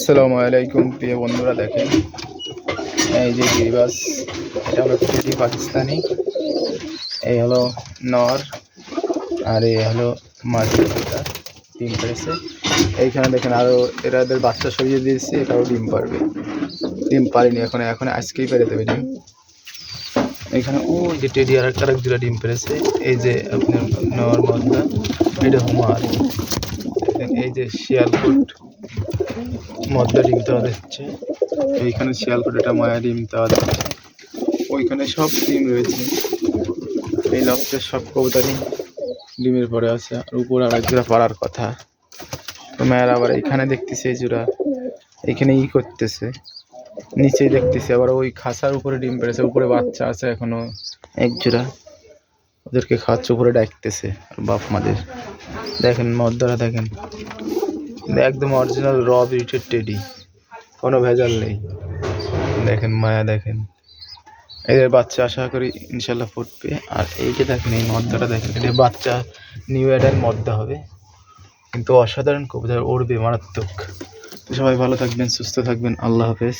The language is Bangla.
আসসালামু আলাইকুম প্রিয় বন্ধুরা, দেখেন এই যে গিরিবাস, এটা হলো টেডি পাকিস্তানি। এই হলো নর আর এই হলো মাদি, ডিম পেড়েছে। এইখানে দেখেন আরও এদের বাচ্চা সরিয়ে দিয়েছে, এটাও ডিম পারবে। ডিম পারেনি এখন আজকেই পেরে দেবে ডিম। এখানে ও যে টেডি আর এক দুটা ডিম পেরেছে। এই যে আপনার নর মদনা, এটা হুমার। এই যে শিয়ালকোট মদনা ডিম দেওয়া দিচ্ছে। এইখানে শিয়ালকোট এটা মায়া ডিম দেওয়া দিচ্ছে। ওইখানে সব ডিম রয়েছে। এই লক্ষ্যের সব কবুতরই ডিমের পরে আছে। আর উপরে আর এক জোড়া পাড়ার কথা। তো মায়ের আবার এইখানে দেখতেছে এই জোড়া, এইখানে করতেছে, নিচেই দেখতেছে। আবার ওই খাঁচার উপরে ডিম পেড়েছে, উপরে বাচ্চা আছে এখনো এক জোড়া, ওদেরকে খাচ্ছে, উপরে ডাকতেছে আর বাপ মাদের। দেখেন মদ্দারা, দেখেন একদম অরিজিনাল র ব্রিডের টেডি, কোনো ভেজাল নেই। দেখেন মায়া, দেখেন এদের বাচ্চা আশা করি ইনশাল্লাহ ফুটবে। আর এই যে দেখেন এই মদ্দাটা, দেখেন এদের বাচ্চা নিউ অ্যাডার মদ্দা হবে, কিন্তু অসাধারণ কবুতর, উড়বে মারাত্মক। তো সবাই ভালো থাকবেন, সুস্থ থাকবেন, আল্লাহ হাফেজ।